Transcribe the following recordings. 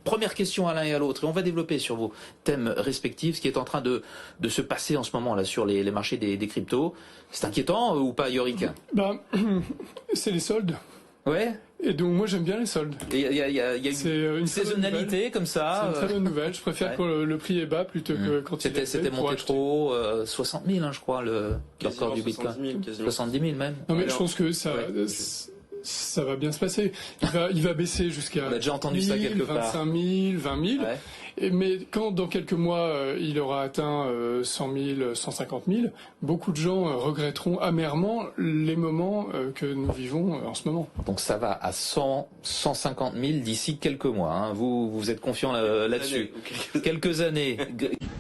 Première question à l'un et à l'autre, et on va développer sur vos thèmes respectifs ce qui est en train de se passer en ce moment là sur les marchés des cryptos. C'est inquiétant ou pas, Yorick? C'est les soldes. Ouais. Et donc moi j'aime bien les soldes. Il y a une saisonnalité comme ça. C'est une très bonne nouvelle. Je préfère que le prix est bas plutôt que quand il est C'était monté trop, 60 000 hein, je crois, le record du Bitcoin. 70 000 même. Non mais je pense que ça va bien se passer. Il va baisser jusqu'à on a déjà entendu 1000, ça quelque part. 25 000, 20 000. Ouais. Mais quand dans quelques mois il aura atteint 100 000, 150 000, beaucoup de gens regretteront amèrement les moments que nous vivons en ce moment. Donc ça va à 100, 150 000 d'ici quelques mois. Hein. Vous êtes confiant là-dessus. Quelques années.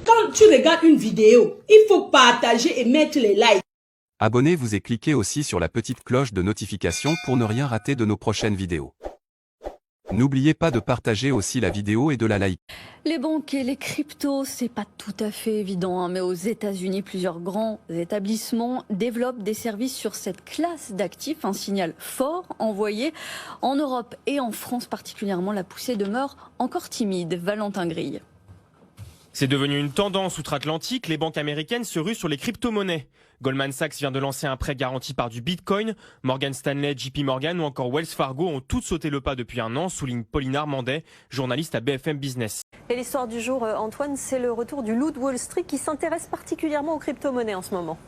Quand tu regardes une vidéo, il faut partager et mettre les likes. Abonnez-vous et cliquez aussi sur la petite cloche de notification pour ne rien rater de nos prochaines vidéos. N'oubliez pas de partager aussi la vidéo et de la liker. Les banques et les cryptos, c'est pas tout à fait évident, hein, mais aux États-Unis, plusieurs grands établissements développent des services sur cette classe d'actifs, un signal fort envoyé. En Europe et en France particulièrement, la poussée demeure encore timide. Valentin Grille. C'est devenu une tendance outre-Atlantique, les banques américaines se ruent sur les crypto-monnaies. Goldman Sachs vient de lancer un prêt garanti par du Bitcoin, Morgan Stanley, JP Morgan ou encore Wells Fargo ont toutes sauté le pas depuis un an, souligne Pauline Armandet, journaliste à BFM Business. Et l'histoire du jour, Antoine, c'est le retour du loup de Wall Street qui s'intéresse particulièrement aux crypto-monnaies en ce moment.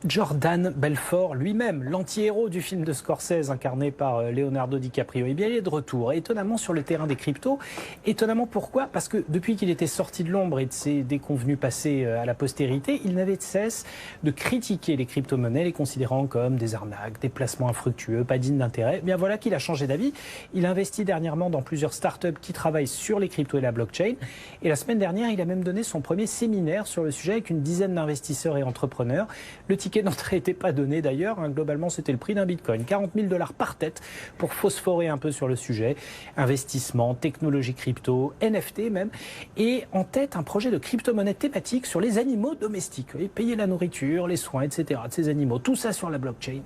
Jordan Belfort lui-même, l'anti-héros du film de Scorsese incarné par Leonardo DiCaprio, eh bien il est de retour, étonnamment sur le terrain des cryptos. Étonnamment pourquoi? Parce que depuis qu'il était sorti de l'ombre et de ses déconvenus passés à la postérité, il n'avait de cesse de critiquer les crypto-monnaies, les considérant comme des arnaques, des placements infructueux, pas dignes d'intérêt. Eh bien voilà qu'il a changé d'avis. Il a investi dernièrement dans plusieurs startups qui travaillent sur les cryptos et la blockchain. Et la semaine dernière, il a même donné son premier séminaire sur le sujet avec une dizaine d'investisseurs et entrepreneurs. Le ticket d'entrée n'était pas donné d'ailleurs, hein. Globalement c'était le prix d'un bitcoin, 40 000 $ par tête pour phosphorer un peu sur le sujet, investissement, technologie crypto, NFT même, et en tête un projet de crypto-monnaie thématique sur les animaux domestiques, et payer la nourriture, les soins, etc. de ces animaux, tout ça sur la blockchain.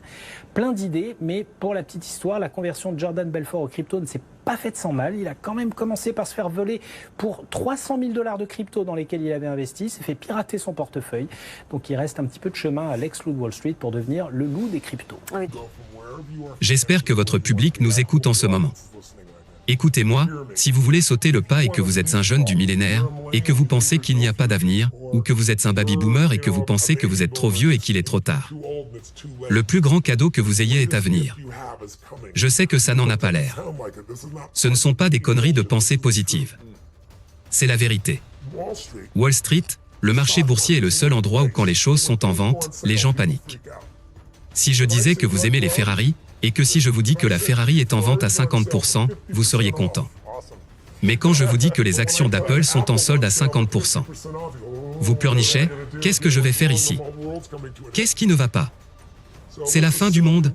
Plein d'idées, mais pour la petite histoire, la conversion de Jordan Belfort au crypto ne s'est pas faite sans mal. Il a quand même commencé par se faire voler pour 300 000 $ de crypto dans lesquels il avait investi, s'est fait pirater son portefeuille. Donc il reste un petit peu de chemin à l'ex-loup de Wall Street pour devenir le loup des cryptos. J'espère que votre public nous écoute en ce moment. Écoutez-moi, si vous voulez sauter le pas et que vous êtes un jeune du millénaire, et que vous pensez qu'il n'y a pas d'avenir, ou que vous êtes un baby-boomer et que vous pensez que vous êtes trop vieux et qu'il est trop tard. Le plus grand cadeau que vous ayez est à venir. Je sais que ça n'en a pas l'air. Ce ne sont pas des conneries de pensée positive. C'est la vérité. Wall Street, le marché boursier est le seul endroit où quand les choses sont en vente, les gens paniquent. Si je disais que vous aimez les Ferrari, et que si je vous dis que la Ferrari est en vente à 50%, vous seriez content. Mais quand je vous dis que les actions d'Apple sont en solde à 50%, vous pleurnichez, qu'est-ce que je vais faire ici? Qu'est-ce qui ne va pas? C'est la fin du monde.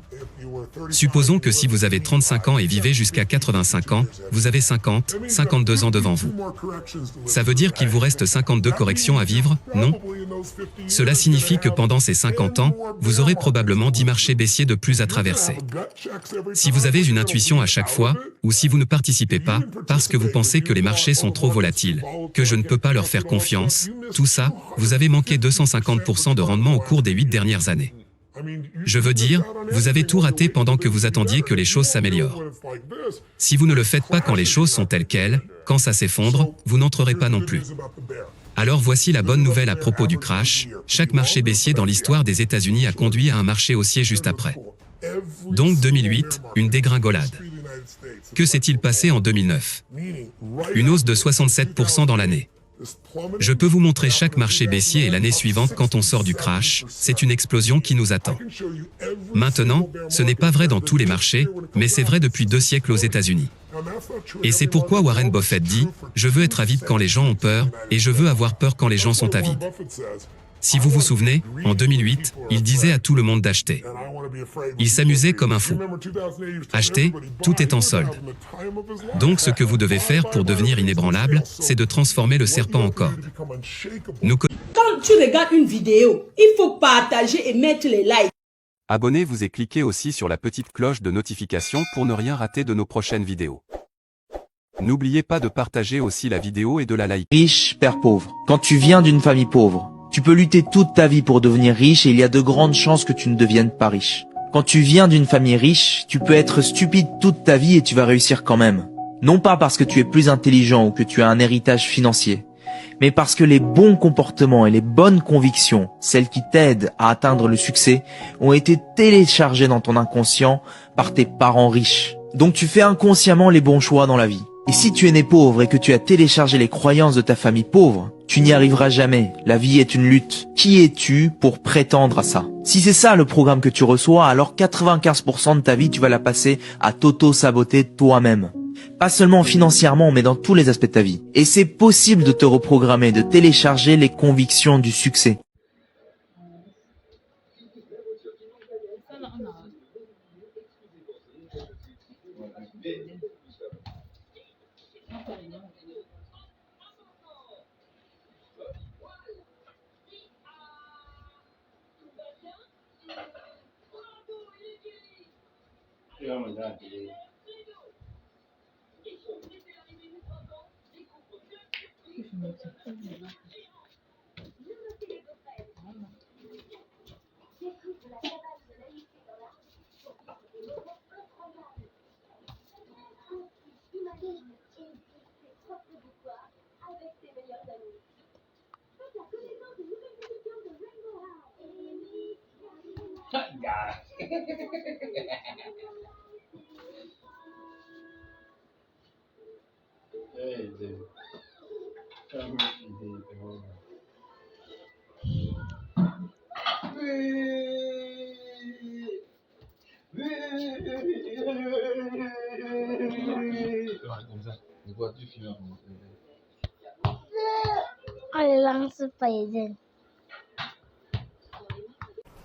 Supposons que si vous avez 35 ans et vivez jusqu'à 85 ans, vous avez 50, 52 ans devant vous. Ça veut dire qu'il vous reste 52 corrections à vivre, non? Cela signifie que pendant ces 50 ans, vous aurez probablement 10 marchés baissiers de plus à traverser. Si vous avez une intuition à chaque fois, ou si vous ne participez pas, parce que vous pensez que les marchés sont trop volatiles, que je ne peux pas leur faire confiance, tout ça, vous avez manqué 250% de rendement au cours des 8 dernières années. Je veux dire, vous avez tout raté pendant que vous attendiez que les choses s'améliorent. Si vous ne le faites pas quand les choses sont telles quelles, quand ça s'effondre, vous n'entrerez pas non plus. Alors voici la bonne nouvelle à propos du crash. Chaque marché baissier dans l'histoire des États-Unis a conduit à un marché haussier juste après. Donc 2008, une dégringolade. Que s'est-il passé en 2009? Une hausse de 67% dans l'année. Je peux vous montrer chaque marché baissier et l'année suivante quand on sort du crash, c'est une explosion qui nous attend. Maintenant, ce n'est pas vrai dans tous les marchés, mais c'est vrai depuis 2 siècles aux États-Unis. Et c'est pourquoi Warren Buffett dit « Je veux être avide quand les gens ont peur, et je veux avoir peur quand les gens sont avides ». Si vous vous souvenez, en 2008, il disait à tout le monde d'acheter. Il s'amusait comme un fou. Acheter, tout est en solde. Donc ce que vous devez faire pour devenir inébranlable, c'est de transformer le serpent en corde. Quand tu regardes une vidéo, il faut partager et mettre les likes. Abonnez-vous et cliquez aussi sur la petite cloche de notification pour ne rien rater de nos prochaines vidéos. N'oubliez pas de partager aussi la vidéo et de la liker. Riche, père pauvre. Quand tu viens d'une famille pauvre, tu peux lutter toute ta vie pour devenir riche et il y a de grandes chances que tu ne deviennes pas riche. Quand tu viens d'une famille riche, tu peux être stupide toute ta vie et tu vas réussir quand même. Non pas parce que tu es plus intelligent ou que tu as un héritage financier, mais parce que les bons comportements et les bonnes convictions, celles qui t'aident à atteindre le succès, ont été téléchargées dans ton inconscient par tes parents riches. Donc tu fais inconsciemment les bons choix dans la vie. Et si tu es né pauvre et que tu as téléchargé les croyances de ta famille pauvre, tu n'y arriveras jamais. La vie est une lutte. Qui es-tu pour prétendre à ça? Si c'est ça le programme que tu reçois, alors 95% de ta vie, tu vas la passer à t'auto-saboter toi-même. Pas seulement financièrement, mais dans tous les aspects de ta vie. Et c'est possible de te reprogrammer, de télécharger les convictions du succès.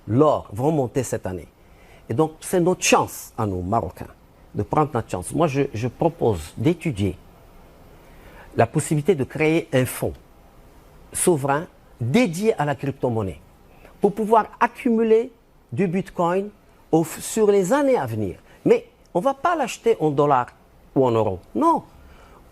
L'or va monter cette année. Et donc, c'est notre chance, à nous, Marocains, de prendre notre chance. Moi, je propose d'étudier la possibilité de créer un fonds souverain dédié à la crypto-monnaie pour pouvoir accumuler du Bitcoin sur les années à venir. Mais on ne va pas l'acheter en dollars ou en euros. Non,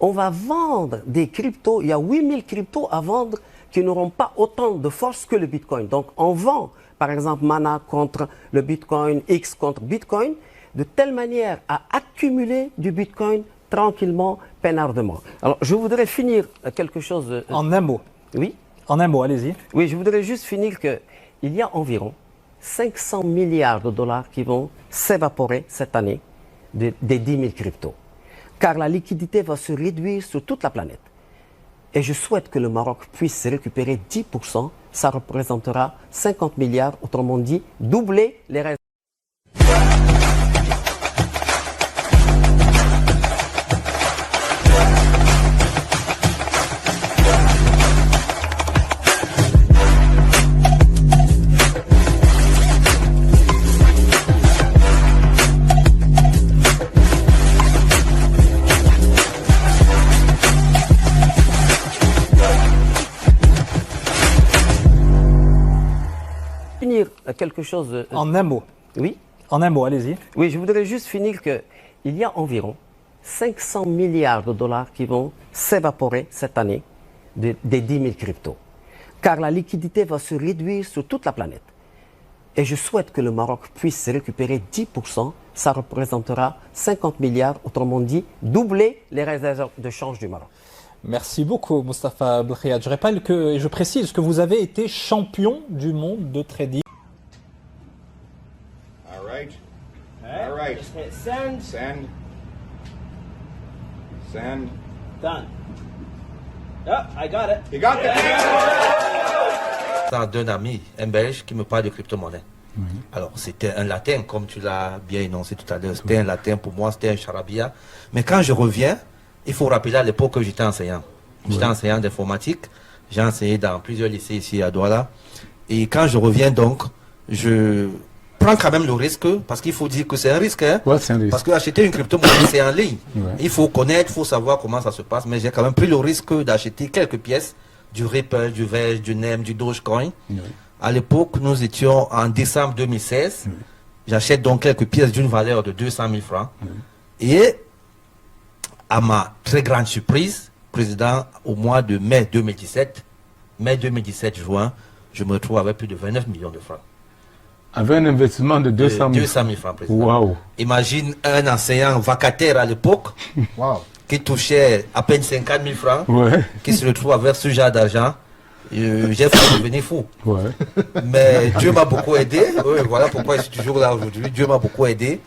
on va vendre des cryptos. Il y a 8000 cryptos à vendre qui n'auront pas autant de force que le Bitcoin. Donc, on vend, par exemple, Mana contre le Bitcoin, X contre Bitcoin, de telle manière à accumuler du Bitcoin tranquillement, peinardement. Alors, je voudrais finir quelque chose... En un mot. Oui. En un mot, allez-y. Oui, je voudrais juste finir qu'il y a environ 500 milliards de dollars qui vont s'évaporer cette année des 10 000 cryptos. Car la liquidité va se réduire sur toute la planète. Et je souhaite que le Maroc puisse récupérer 10%. Ça représentera 50 milliards, autrement dit, doubler les réserves. Quelque chose... En un mot. Oui. En un mot, allez-y. Oui, je voudrais juste finir qu'il y a environ 500 milliards de dollars qui vont s'évaporer cette année des 10 000 cryptos. Car la liquidité va se réduire sur toute la planète. Et je souhaite que le Maroc puisse récupérer 10%. Ça représentera 50 milliards, autrement dit, doubler les réserves de change du Maroc. Merci beaucoup, Moustapha Belkhiat. Je rappelle et je précise que vous avez été champion du monde de trading. All right. Just hit send. Send. Send. Done. Oh, I got it. You got it. D'un ami, un Belge, qui me parle de crypto-monnaie. Alors, c'était un latin, comme tu l'as bien énoncé tout à l'heure. C'était un latin pour moi, c'était un charabia. Mais quand je reviens, il faut rappeler à l'époque que j'étais enseignant. J'étais enseignant d'informatique. J'ai enseigné dans plusieurs lycées ici à Douala. Et quand je reviens donc, je prends quand même le risque, parce qu'il faut dire que c'est un risque. Hein, c'est un risque. Parce qu'acheter une crypto-monnaie, c'est en ligne. Il faut connaître, il faut savoir comment ça se passe. Mais j'ai quand même pris le risque d'acheter quelques pièces, du Ripple, du Verge, du NEM, du Dogecoin. À l'époque, nous étions en décembre 2016. J'achète donc quelques pièces d'une valeur de 200 000 francs. Et à ma très grande surprise, président, au mois de mai 2017, juin, je me retrouve avec plus de 29 millions de francs. Avec un investissement de 200 000 francs, président. Wow. Imagine un enseignant vacataire à l'époque qui touchait à peine 50 000 francs, qui se retrouve avec ce genre d'argent. J'ai failli devenir fou. Mais Dieu m'a beaucoup aidé. Voilà pourquoi je suis toujours là aujourd'hui. Dieu m'a beaucoup aidé.